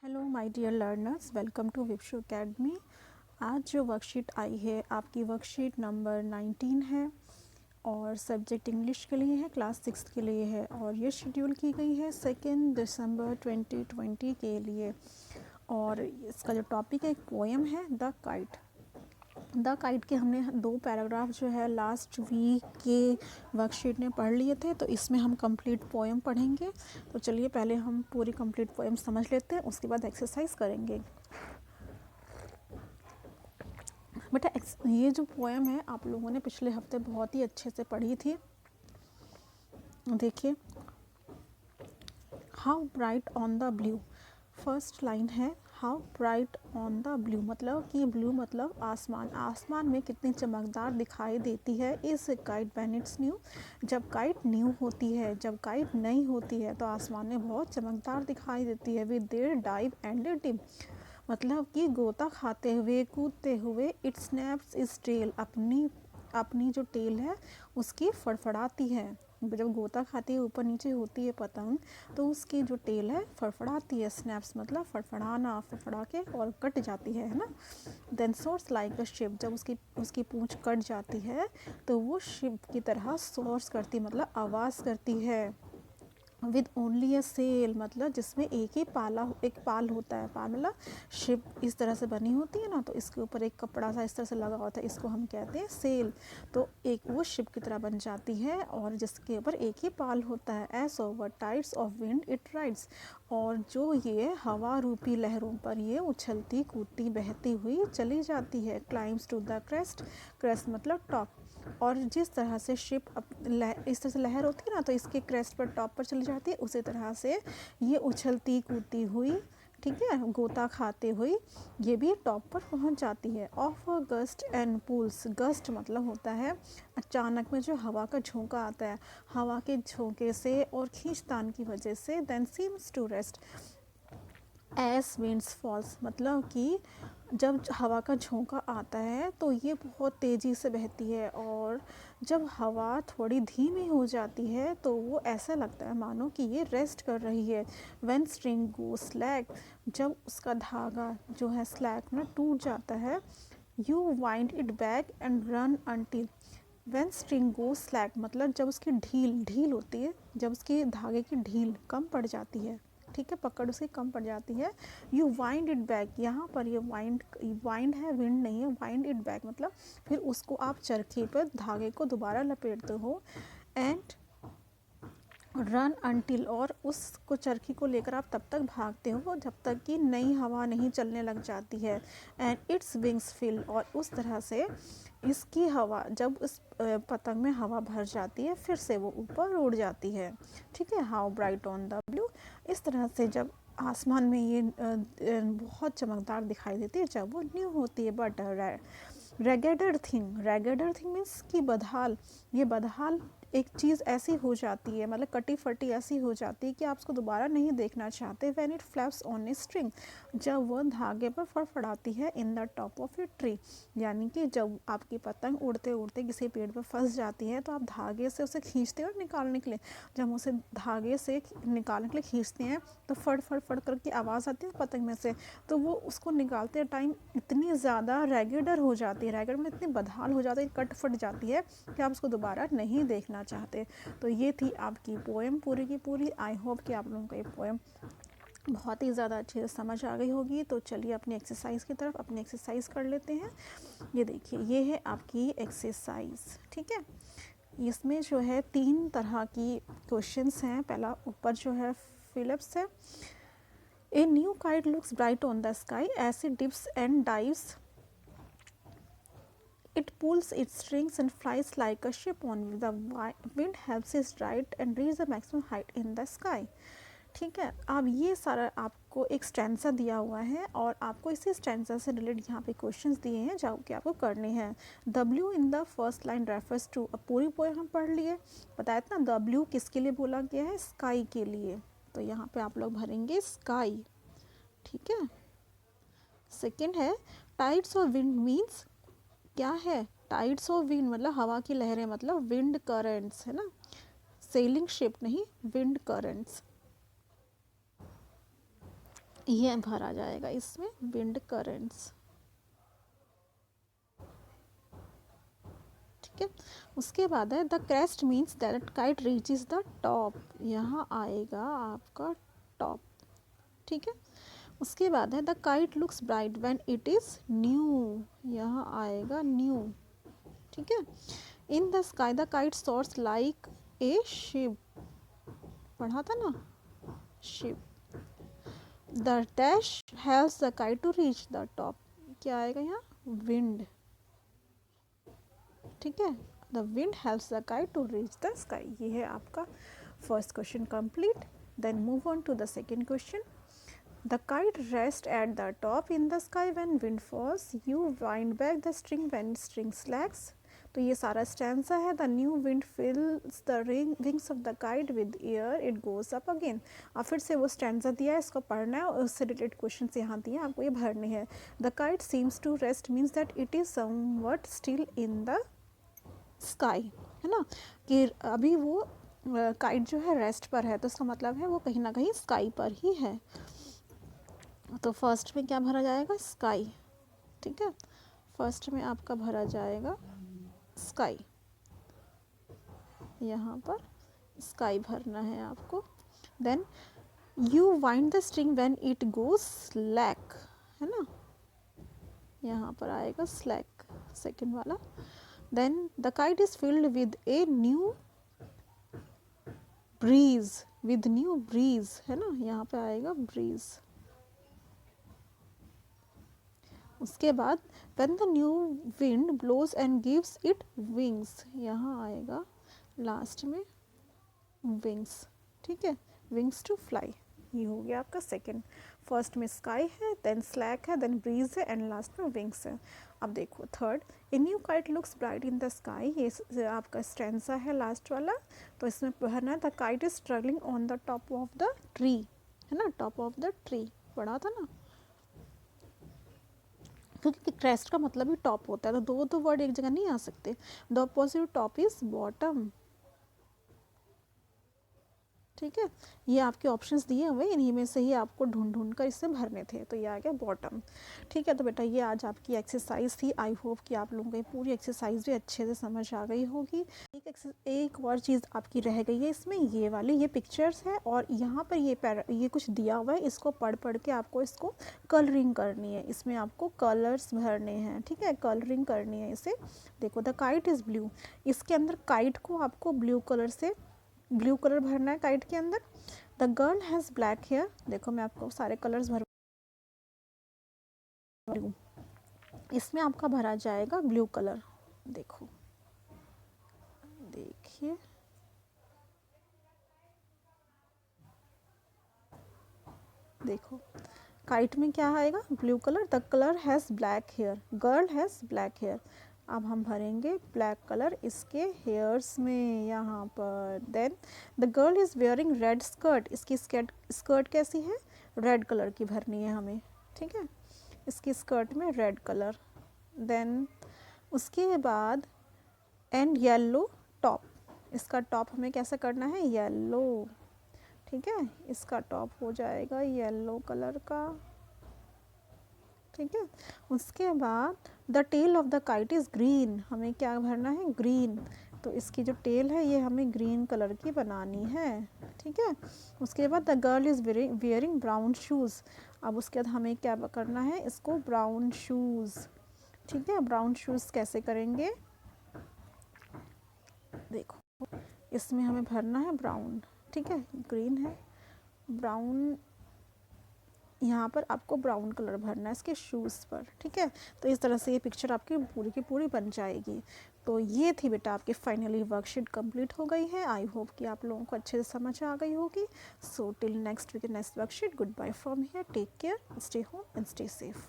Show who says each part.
Speaker 1: Hello my dear learners, welcome to Vipshu academy. आज जो worksheet आई है आपकी वर्कशीट नंबर 19 है और सब्जेक्ट इंग्लिश के लिए है, क्लास 6 के लिए है और ये शेड्यूल की गई है 2 दिसंबर 2020 के लिए। और इसका जो टॉपिक है एक पोएम है द काइट। द काइट के हमने 2 पैराग्राफ जो है लास्ट वीक के वर्कशीट में पढ़ लिए थे, तो इसमें हम कंप्लीट पोएम पढ़ेंगे। तो चलिए पहले हम पूरी कंप्लीट पोएम समझ लेते हैं, उसके बाद एक्सरसाइज करेंगे। बेटा ये जो पोएम है आप लोगों ने पिछले हफ्ते बहुत ही अच्छे से पढ़ी थी। देखिए, how bright on the blue. First line है how bright on the blue, मतलब कि ब्लू मतलब आसमान, आसमान में कितनी चमकदार दिखाई देती है इस काइट व्हेन इट्स न्यू। जब काइट न्यू होती है, जब काइट नई होती है तो आसमान में बहुत चमकदार दिखाई देती है। With their dive and dip, मतलब कि गोता खाते हुए, कूदते हुए, इट स्नैप्स इज टेल, अपनी जो टेल है उसकी फड़फड़ाती है। जब गोता खाती है, ऊपर नीचे होती है पतंग, तो उसकी जो टेल है फड़फड़ाती है। स्नैप्स मतलब फड़फड़ाना, फड़फड़ा के और कट जाती है ना। Then soars like a ship, जब उसकी पूंछ कट जाती है तो वो शिप की तरह सोर्स करती, मतलब आवाज़ करती है। विद ओनली अ सेल, मतलब जिसमें एक पाल होता है। पाल मतलब शिप इस तरह से बनी होती है ना, तो इसके ऊपर एक कपड़ा सा इस तरह से लगा होता है, इसको हम कहते हैं सेल। तो एक वो शिप की तरह बन जाती है और जिसके ऊपर एक ही पाल होता है। S over tides of wind it rides, और जो ये हवा रूपी लहरों पर ये उछलती कूदती बहती हुई चली जाती है। Climbs to the crest, crest मतलब टॉप, और जिस तरह से शिप इस तरह से लहर होती है ना, तो इसके क्रेस्ट पर टॉप पर चली जाती है, उसी तरह से ये उछलती कूदती हुई, ठीक है, गोता खाते हुई ये भी टॉप पर पहुंच जाती है। Of a gust and pools, gust मतलब होता है अचानक में जो हवा का झोंका आता है, हवा के झोंके से और खींचतान की वजह से। Then seems to rest as winds falls, मतलब कि जब हवा का झोंका आता है तो ये बहुत तेज़ी से बहती है, और जब हवा थोड़ी धीमी हो जाती है तो वो ऐसा लगता है मानो कि ये रेस्ट कर रही है। व्हेन स्ट्रिंग गो स्लैक, जब उसका धागा जो है स्लैक में टूट जाता है। You wind it back and run until, when string go slack मतलब जब उसकी ढील होती है, जब उसके धागे की ढील कम पड़ जाती है, ठीक है, पकड़ उसकी कम पड़ जाती है। यू वाइंड इट बैक, यहाँ पर ये वाइंड है, विंड नहीं है। वाइंड इट बैक मतलब फिर उसको आप चरखे पर धागे को दोबारा लपेटते हो। एंड रन अंटिल, और उसको चरखी को लेकर आप तब तक भागते हो जब तक कि नई हवा नहीं चलने लग जाती है। एंड इट्स विंग्स फिल, और उस तरह से इसकी हवा, जब उस पतंग में हवा भर जाती है फिर से वो ऊपर उड़ जाती है। ठीक है, how bright on the blue, इस तरह से जब आसमान में ये बहुत चमकदार दिखाई देती है जब वो न्यू होती है। बट रेगेडर थिंग मीन्स कि बदहाल, ये बदहाल एक चीज़ ऐसी हो जाती है, मतलब कटी फटी ऐसी हो जाती है कि आप उसको दोबारा नहीं देखना चाहते। When it flaps on a string, जब वह धागे पर फड़फड़ाती है। In the top of a tree, यानी कि जब आपकी पतंग उड़ते उड़ते किसी पेड़ पर फंस जाती है तो आप धागे से उसे खींचते हो निकालने के लिए। जब उसे धागे से निकालने के लिए खींचते हैं तो फड़ फड़ फड़ करके आवाज़ आती है पतंग में से, तो वो उसको निकालते टाइम इतनी ज़्यादा रेगेडर हो जाती है, रेगेडर में इतनी बदहाल हो जाती है, कट फट जाती है कि आप उसको दोबारा नहीं देखना चाहते। तो ये थी आपकी पोएम पूरी की पूरी। आई होप कि आप लोगों को ये पोएम बहुत ही ज़्यादा अच्छे से समझ आ गई होगी। तो चलिए अपनी एक्सरसाइज की तरफ अपनी एक्सरसाइज कर लेते हैं। ये देखिए, ये है आपकी एक्सरसाइज, ठीक है। इसमें जो है 3 तरह की क्वेश्चंस हैं। पहला ऊपर जो है फिलिप्स है। A new kite looks bright on the sky as it dips and dives, it pulls its strings and flies like a ship on the wind helps it ride and reach the maximum height in the sky। ठीक है, अब ये सारा आपको एक stanza दिया हुआ है और आपको इसी स्टैंजा से रिलेटेड यहाँ पे क्वेश्चंस दिए हैं जो कि आपको करने हैं। W in the first line refers to, अब पूरी पोएम हम पढ़ लिए, बताया था ना W किसके लिए बोला गया है, स्काई के लिए, तो यहाँ पे आप लोग भरेंगे स्काई, ठीक है। सेकेंड है टाइड्स ऑफ विंड मीन्स, क्या है, टाइड्स ऑफ विंड मतलब हवा की लहरें, मतलब विंड करेंट्स है ना, सेलिंग शिप नहीं, विंड करेंट्स। ये भरा जाएगा इसमें विंड करेंट्स। ठीक है, उसके बाद है the crest means that kite reaches the top, यहाँ आएगा आपका टॉप। ठीक है, उसके बाद है the kite looks bright when it is new, यहाँ आएगा न्यू। ठीक है, in the sky the kite soars like a ship, पढ़ा था ना, ship. The dash helps the kite to reach the top, क्या आएगा यहाँ, विंड। ठीक है, the wind helps the kite to reach the sky. ये है आपका first question complete. Then move on to the second question. The kite rest at the top in the sky when wind falls, you wind back the string when string slacks. तो ये सारा stanza है। The new wind fills the wings of the kite with air, it goes up again. अब फिर से वो stanza दिया है, इसको पढ़ना है और उससे रिलेटेड क्वेश्चन यहाँ दिए आपको ये भरने हैं। The kite seems to rest means that it is somewhat still in the sky, है ना, कि अभी वो काइट जो है रेस्ट पर है, तो इसका मतलब है वो कहीं ना कहीं स्काई पर ही है। तो फर्स्ट में क्या भरा जाएगा, स्काई। ठीक है, फर्स्ट में आपका भरा जाएगा स्काई, यहाँ पर स्काई भरना है आपको। Then you wind the string when it goes slack, है ना, यहाँ पर आएगा स्लैक, सेकंड वाला। Then the kite is filled with a new breeze, with new breeze, है ना, यहाँ पे आएगा ब्रीज। उसके बाद when the new wind blows and gives it wings, यहाँ आएगा लास्ट में wings। ठीक है, wings to fly। ये हो गया आपका सेकंड। फर्स्ट में स्काई है, देन स्लैक है, देन ब्रीज है एंड लास्ट में विंग्स है। अब देखो third, A new kite looks bright in the sky, ये आपका स्टैंजा है लास्ट वाला। तो इसमें पढ़ना है the kite is struggling on the top of the tree, है ना, टॉप ऑफ द ट्री पढ़ा था ना, क्योंकि क्रेस्ट का मतलब ही टॉप होता है, तो दो वर्ड एक जगह नहीं आ सकते। The opposite top is bottom. ठीक है, ये आपके ऑप्शंस दिए हुए, इन्हीं में से ही आपको ढूंढ कर इससे भरने थे, तो ये आ गया बॉटम। ठीक है, तो बेटा ये आज आपकी एक्सरसाइज थी। आई होप कि आप लोगों को पूरी एक्सरसाइज भी अच्छे से समझ आ गई होगी। एक और चीज़ आपकी रह गई है इसमें, ये वाली ये पिक्चर्स है और यहाँ पर ये कुछ दिया हुआ है, इसको पढ़ के आपको इसको कलरिंग करनी है। इसमें आपको कलर्स भरने हैं। ठीक है, कलरिंग करनी है इसे। देखो द काइट इज़ ब्लू, इसके अंदर काइट को आपको ब्लू कलर से ब्लू कलर भरना है काइट के अंदर। The girl has black hair, देखो मैं आपको सारे कलर्स भर, इसमें आपका भरा जाएगा ब्लू कलर। देखो देखिए, देखो काइट में क्या आएगा, blue colour. The colour has black hair, girl has black hair. अब हम भरेंगे ब्लैक कलर इसके हेयर्स में, यहाँ पर। Then the girl is wearing red skirt, इसकी स्कर्ट कैसी है, रेड कलर की भरनी है हमें। ठीक है, इसकी स्कर्ट में रेड कलर। देन उसके बाद एंड येलो टॉप, इसका टॉप हमें कैसा करना है, येलो। ठीक है, इसका टॉप हो जाएगा येलो कलर का। ठीक है, उसके बाद the tail of the kite is green, हमें क्या भरना है, ग्रीन। तो इसकी जो टेल है ये हमें ग्रीन कलर की बनानी है। ठीक है, उसके बाद the girl is wearing brown shoes, अब उसके बाद हमें क्या करना है, इसको ब्राउन शूज़। ठीक है, ब्राउन शूज़ कैसे करेंगे, देखो इसमें हमें भरना है ब्राउन। ठीक है, ग्रीन है, ब्राउन, यहाँ पर आपको ब्राउन कलर भरना है इसके शूज़ पर। ठीक है, तो इस तरह से ये पिक्चर आपकी पूरी की पूरी बन जाएगी। तो ये थी बेटा आपकी फाइनली वर्कशीट कंप्लीट हो गई है। आई होप कि आप लोगों को अच्छे से समझ आ गई होगी। So till next week next worksheet, good bye from here, take care, stay home and stay safe.